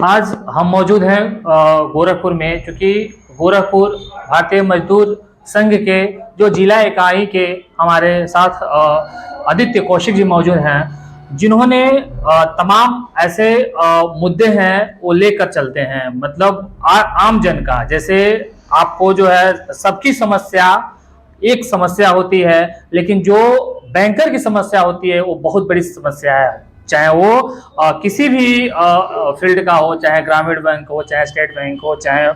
आज हम मौजूद हैं गोरखपुर में, क्योंकि गोरखपुर भारतीय मजदूर संघ के जो जिला इकाई के हमारे साथ आदित्य कौशिक जी मौजूद हैं, जिन्होंने तमाम ऐसे मुद्दे हैं वो लेकर चलते हैं। मतलब आम जन का, जैसे आपको जो है सबकी समस्या एक समस्या होती है, लेकिन जो बैंकर की समस्या होती है वो बहुत बड़ी समस्या है। चाहे वो किसी भी फील्ड का हो, चाहे ग्रामीण बैंक हो, चाहे स्टेट बैंक हो, चाहे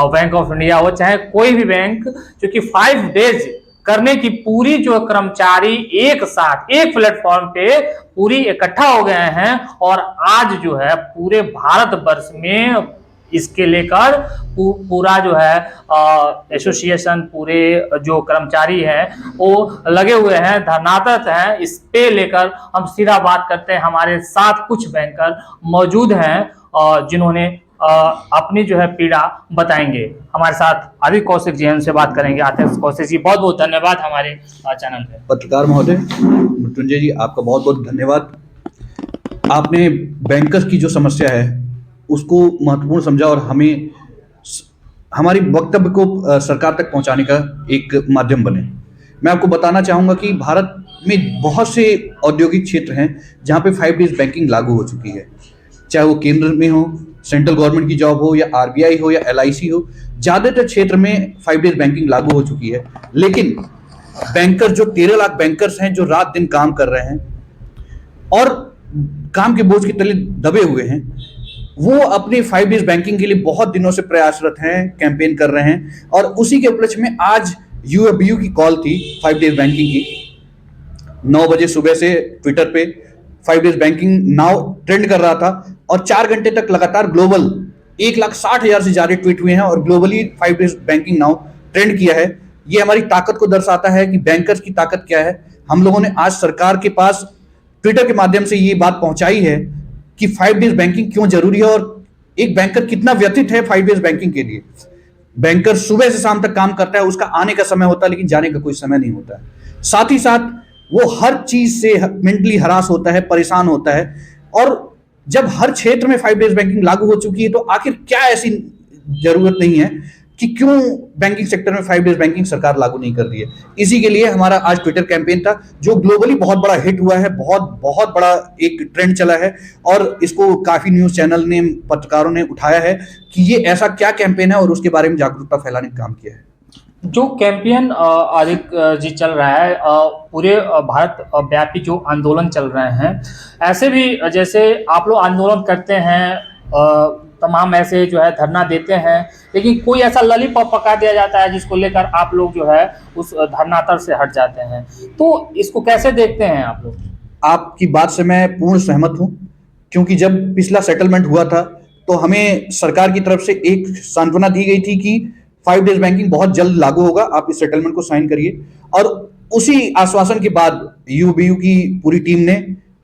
बैंक ऑफ इंडिया हो, चाहे कोई भी बैंक, क्योंकि 5 डेज करने की पूरी जो कर्मचारी एक साथ एक प्लेटफॉर्म पे पूरी इकट्ठा हो गए हैं। और आज जो है पूरे भारत वर्ष में इसके लेकर पूरा जो है एसोसिएशन, पूरे जो कर्मचारी हैं वो लगे हुए हैं, धरनारत हैं। इस पे लेकर हम सीधा बात करते हैं। हमारे साथ कुछ बैंकर मौजूद हैं जिन्होंने अपनी जो है पीड़ा बताएंगे। हमारे साथ आदित्य कौशिक जी, हमसे बात करेंगे। आदित्य कौशिक जी, बहुत बहुत धन्यवाद हमारे चैनल पे। पत्रकार महोदय मृत्युंजय जी, आपका बहुत बहुत धन्यवाद। आपने बैंकर्स की जो समस्या है उसको महत्वपूर्ण समझा और हमें हमारी वक्तव्य को सरकार तक पहुंचाने का एक माध्यम बने। मैं आपको बताना चाहूंगा कि भारत में बहुत से औद्योगिक क्षेत्र हैं जहां पे 5 डेज बैंकिंग लागू हो चुकी है। चाहे वो केंद्र में हो, सेंट्रल गवर्नमेंट की जॉब हो, या आरबीआई हो, या एलआईसी हो, ज्यादातर क्षेत्र में 5 डेज बैंकिंग लागू हो चुकी है। लेकिन बैंकर, जो 13 लाख बैंकर्स हैं जो रात दिन काम कर रहे हैं और काम के बोझ के तले दबे हुए हैं, वो अपनी 5 डेज बैंकिंग के लिए बहुत दिनों से प्रयासरत हैं, कैंपेन कर रहे हैं। और उसी के उपलक्ष्य में आज यूएबीयू की कॉल थी 5 डेज बैंकिंग की। 9 बजे सुबह से ट्विटर पे 5 डेज बैंकिंग नाउ ट्रेंड कर रहा था और 4 घंटे तक लगातार ग्लोबल 1,60,000 से ज्यादा ट्वीट हुए हैं और globally 5 days banking now trend किया है। ये हमारी ताकत को दर्शाता है कि बैंकर्स की ताकत क्या है। हम लोगों ने आज सरकार के पास ट्विटर के माध्यम से ये बात पहुंचाई है कि 5 डेज बैंकिंग क्यों जरूरी है और एक बैंकर कितना व्यथित है 5 डेज बैंकिंग के लिए। बैंकर सुबह से शाम तक काम करता है, उसका आने का समय होता है लेकिन जाने का कोई समय नहीं होता है। साथ ही साथ वो हर चीज से मेंटली हरास होता है, परेशान होता है। और जब हर क्षेत्र में 5 डेज बैंकिंग लागू हो चुकी है तो आखिर क्या ऐसी जरूरत नहीं है कि क्यों बैंकिंग सेक्टर में 5 डेज बैंकिंग सरकार लागू नहीं कर रही है। इसी के लिए हमारा आज ट्विटर कैंपेन था जो ग्लोबली बहुत बड़ा हिट हुआ है, बहुत बड़ा एक ट्रेंड चला है। और इसको काफी न्यूज चैनल ने, पत्रकारों ने उठाया है कि ये ऐसा क्या कैंपेन है और उसके बारे में जागरूकता फैलाने का काम किया है। जो कैंपेन आदित्य जी चल रहा है, पूरे भारत व्यापी जो आंदोलन चल रहे हैं, ऐसे भी जैसे आप लोग आंदोलन करते हैं, तमाम ऐसे जो है धरना देते हैं, लेकिन कोई ऐसा लॉलीपॉप पका दिया जाता है जिसको लेकर आप लोग जो है उस धरनातर से हट जाते हैं। तो इसको कैसे देखते हैं आप लोग? आपकी बात से मैं पूर्ण सहमत हूं, क्योंकि जब पिछला सेटलमेंट हुआ था तो हमें सरकार की तरफ से एक सांत्वना दी गई थी कि 5 डेज बैंकिंग बहुत जल्द लागू होगा, आप इस सेटलमेंट को साइन करिए। और उसी आश्वासन के बाद यूबीयू की पूरी टीम ने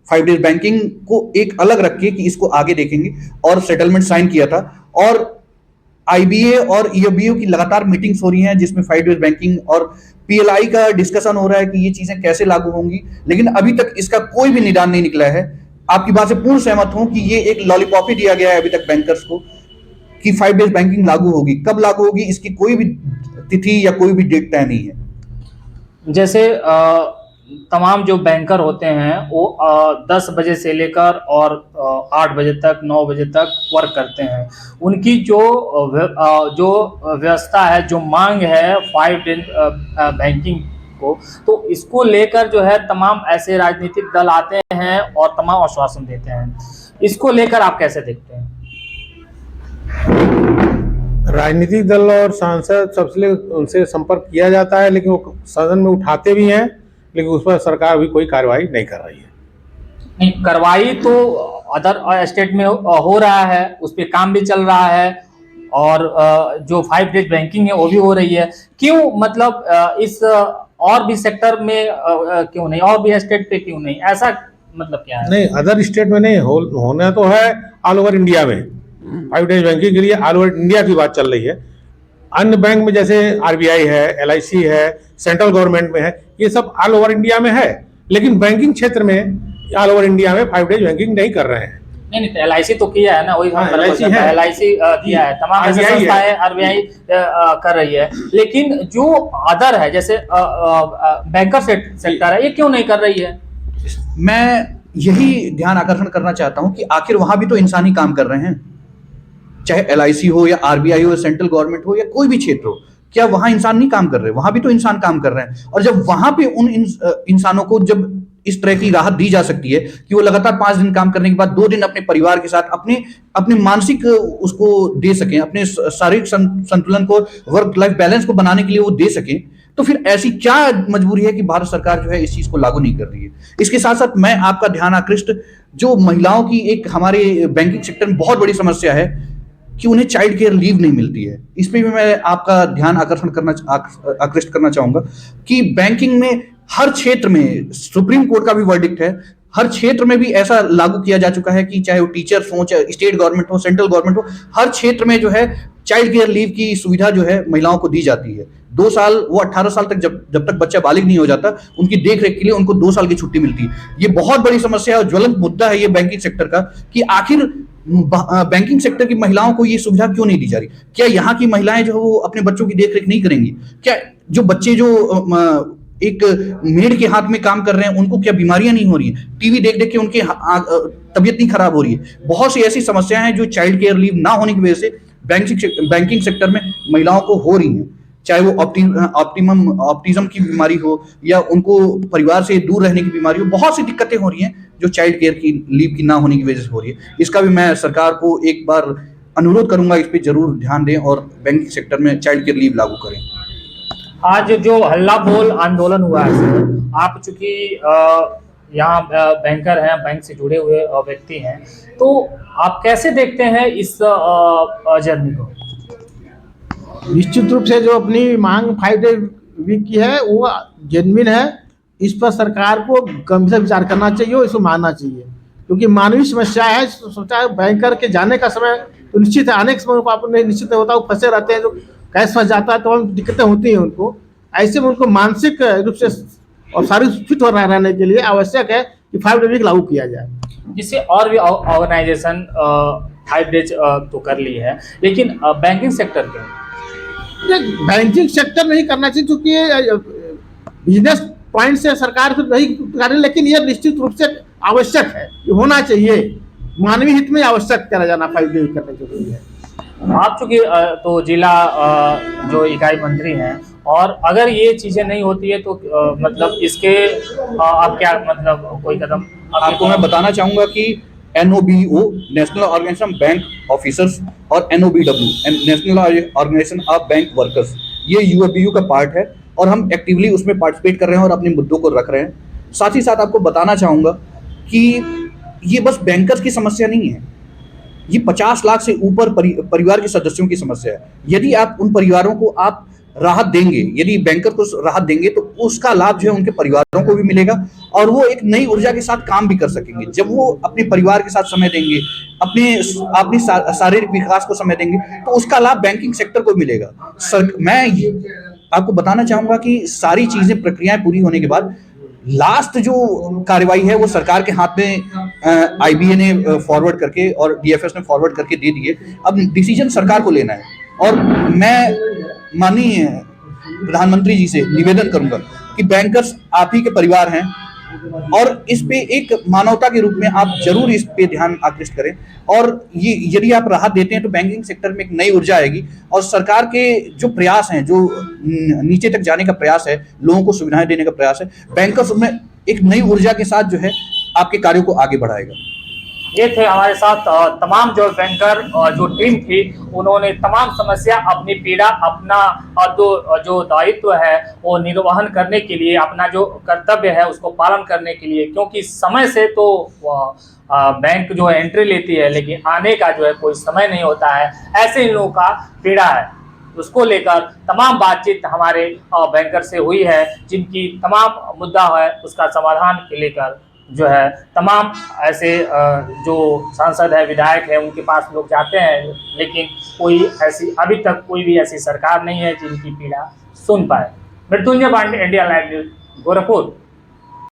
5 डेज बैंकिंग को एक अलग रख के कि इसको आगे देखेंगे और सेटलमेंट साइन किया था। और आईबीए और ईओबीयू की लगातार मीटिंग्स हो रही हैं जिसमें 5 डेज बैंकिंग और पीएलआई का डिस्कशन हो रहा है कि ये चीजें कैसे लागू होंगी, लेकिन अभी तक इसका कोई भी निदान नहीं निकला है। आपकी बात से पूर्ण सहमत हूं कि ये एक लॉलीपॉप ही दिया गया है अभी तक बैंकर्स को कि 5 डेज बैंकिंग लागू होगी। कब लागू होगी इसकी कोई भी तिथि या कोई भी डेट तय नहीं है। जैसे तमाम जो बैंकर होते हैं वो 10 बजे से लेकर और 8 बजे तक, 9 बजे तक वर्क करते हैं। उनकी जो व्यवस्था है, जो मांग है 5 डेज बैंकिंग को, तो इसको लेकर जो है तमाम ऐसे राजनीतिक दल आते हैं और तमाम आश्वासन देते हैं। इसको लेकर आप कैसे देखते हैं? राजनीतिक दल और सांसद सबसे उनसे संपर्क किया जाता है, लेकिन वो सदन में उठाते भी हैं, लेकिन उस पर सरकार भी कोई कार्रवाई नहीं कर रही है। नहीं, कार्रवाई तो अदर स्टेट में हो रहा है, उस पर काम भी चल रहा है और जो 5 डेज बैंकिंग है वो भी हो रही है। क्यों, मतलब इस और भी सेक्टर में क्यों नहीं, और भी स्टेट पे क्यों नहीं, ऐसा मतलब क्या है? नहीं, अदर स्टेट में नहीं होना तो है, ऑल ओवर इंडिया में 5 डेज बैंकिंग के लिए ऑल ओवर इंडिया की बात चल रही है। अन्य बैंक में जैसे आरबीआई है, एलआईसी है, सेंट्रल गवर्नमेंट में है, ये सब ऑल ओवर इंडिया में है, लेकिन बैंकिंग क्षेत्र में ऑल ओवर इंडिया में 5 डेज बैंकिंग नहीं कर रहे हैं। नहीं नहीं, LIC तो किया है ना, वही हाँ, LIC है। LIC किया है, तमाम ऐसे RBI है। संस्थाएं RBI कर रही है, लेकिन जो अदर है जैसे बैंकर सेक्टर है, ये क्यों नहीं कर रही है? मैं यही ध्यान आकर्षण करना चाहता हूं कि आखिर वहां भी तो इंसानी काम कर रहे हैं, चाहे LIC हो या RBI हो या सेंट्रल गवर्नमेंट हो या कोई भी क्षेत्र हो। क्या वहां इंसान नहीं काम कर रहे? वहां भी तो इंसान काम कर रहे हैं। और जब वहां पे उन इंसानों को जब इस तरह की राहत दी जा सकती है कि वो लगातार 5 दिन काम करने के बाद 2 दिन अपने परिवार के साथ अपने मानसिक उसको दे सकें, अपने शारीरिक संतुलन को, वर्क लाइफ बैलेंस को बनाने के लिए वो दे सकें, तो फिर ऐसी क्या मजबूरी है कि भारत सरकार जो है इस चीज को लागू नहीं कर रही है? इसके साथ साथ मैं आपका ध्यान आकृष्ट, जो महिलाओं की एक हमारे बैंकिंग सेक्टर में बहुत बड़ी समस्या है कि उन्हें चाइल्ड केयर लीव नहीं मिलती है, इस पे भी मैं आपका ध्यान आकृष्ट करना चाहूंगा कि बैंकिंग में हर क्षेत्र में, सुप्रीम कोर्ट का भी वर्डिक्ट है, हर क्षेत्र में भी ऐसा लागू किया जा चुका है कि चाहे वो टीचर्स हो, चाहे स्टेट गवर्नमेंट हो, सेंट्रल गवर्नमेंट हो, हर क्षेत्र में जो है चाइल्ड केयर लीव की सुविधा जो है महिलाओं को दी जाती है। 2 साल, वो 18 साल तक जब तक बच्चा बालिग नहीं हो जाता, उनकी देख रेख के लिए उनको 2 साल की छुट्टी मिलती है। ये बहुत बड़ी समस्या है और ज्वलंत मुद्दा है ये बैंकिंग सेक्टर का कि आखिर बैंकिंग सेक्टर की महिलाओं को ये सुविधा क्यों नहीं दी जा रही? क्या यहाँ की महिलाएं जो वो अपने बच्चों की देख रेख नहीं करेंगी? क्या जो बच्चे जो एक मेड के हाथ में काम कर रहे हैं, उनको क्या बीमारियां नहीं हो रही हैं? टीवी देख देख के उनकी तबीयत नहीं खराब हो रही है? बहुत सी ऐसी समस्याएं हैं जो चाइल्ड केयर लीव ना होने की वजह से बैंकिंग सेक्टर में महिलाओं को हो रही हैं, चाहे वो ऑप्टिज्म की बीमारी हो या उनको परिवार से दूर रहने की बीमारी हो। बहुत सी दिक्कतें हो रही हैं जो चाइल्ड केयर की लीव की ना होने की वजह से हो रही है। इसका भी मैं सरकार को एक बार अनुरोध करूंगा, इस पे जरूर ध्यान दें और बैंकिंग सेक्टर में चाइल्ड केयर लीव लागू करें। आज जो हल्ला बोल आंदोलन हुआ है सर, आप चूंकि यहाँ बैंकर हैं, बैंक से जुड़े हुए व्यक्ति हैं, तो आप कैसे देखते हैं इस जर्नी को? निश्चित रूप से जो अपनी मांग 5 डे वीक की है वो जेन्युइन है। इस पर सरकार को गंभीर विचार करना चाहिए और इसको मानना चाहिए, क्योंकि मानवीय समस्या है। सोचा है बैंकर के जाने का समय तो निश्चित है, आने के समय को आपने निश्चित नहीं होता, वो फंसे रहते हैं, जो कैश फंस जाता है तो दिक्कतें होती हैं उनको। ऐसे में उनको मानसिक रूप से और शारीरिक फिट हो रहने के लिए आवश्यक है कि 5 डे वीक लागू किया जाए। जिससे और भी ऑर्गेनाइजेशन 5 डेज तो कर ली है, लेकिन बैंकिंग सेक्टर के बैंकिंग सेक्टर नहीं करना चाहिए, क्योंकि बिजनेस पॉइंट से सरकार तो नहीं कर रही, लेकिन ये निश्चित रूप से आवश्यक है, ये होना चाहिए, मानवीय हित में आवश्यक करा जाना 5 डे करना जरूरी है। आप चूंकि तो जिला जो इकाई मंत्री हैं, और अगर ये चीजें नहीं होती है तो मतलब इसके आप क्या मतलब कोई कदम आपको मैं बताना चाहूंगा कि NOBO, national organisation bank officers, और NOBW, national organisation of bank workers, ये UFBU का पार्ट है और हम एक्टिवली उसमें पार्टिसिपेट कर रहे हैं और अपने मुद्दों को रख रहे हैं। साथ ही साथ आपको बताना चाहूंगा कि ये बस बैंकर्स की समस्या नहीं है, ये 50 लाख से ऊपर परिवार के सदस्यों की समस्या है। यदि आप उन परिवारों को आप राहत देंगे, यदि बैंकर को राहत देंगे, तो उसका लाभ जो है उनके परिवारों को भी मिलेगा और वो एक नई ऊर्जा के साथ काम भी कर सकेंगे। जब वो अपने परिवार के साथ समय देंगे, अपनी शारीरिक विकास को समय देंगे, तो उसका लाभ बैंकिंग सेक्टर को मिलेगा। मैं आपको बताना चाहूंगा कि सारी चीजें, प्रक्रियाएं पूरी होने के बाद लास्ट जो कार्रवाई है वो सरकार के हाथ में IBA ने फॉरवर्ड करके और DFS ने फॉरवर्ड करके दे दिए। अब डिसीजन सरकार को लेना है और मैं माननीय प्रधानमंत्री जी से निवेदन करूंगा कि बैंकर्स आप ही के परिवार हैं और इस पे एक मानवता के रूप में आप जरूर इस पे ध्यान आकृष्ट करें। और ये यदि आप राहत देते हैं तो बैंकिंग सेक्टर में एक नई ऊर्जा आएगी और सरकार के जो प्रयास हैं, जो नीचे तक जाने का प्रयास है, लोगों को सुविधाएं देने का प्रयास है, बैंकर्स उसमें एक नई ऊर्जा के साथ जो है आपके कार्यों को आगे बढ़ाएगा। ये थे हमारे साथ तमाम जो बैंकर जो टीम थी, उन्होंने तमाम समस्या, अपनी पीड़ा, अपना जो दायित्व है वो निर्वहन करने के लिए, अपना जो कर्तव्य है उसको पालन करने के लिए, क्योंकि समय से तो बैंक जो है एंट्री लेती है, लेकिन आने का जो है कोई समय नहीं होता है। ऐसे इन लोगों का पीड़ा है, उसको लेकर तमाम बातचीत हमारे बैंकर से हुई है, जिनकी तमाम मुद्दा है उसका समाधान के लेकर जो है तमाम ऐसे जो सांसद है, विधायक है, उनके पास लोग जाते हैं, लेकिन कोई ऐसी अभी तक कोई भी ऐसी सरकार नहीं है जिनकी पीड़ा सुन पाए। Mrityunjay Pandey, India live news, Gorakhpur.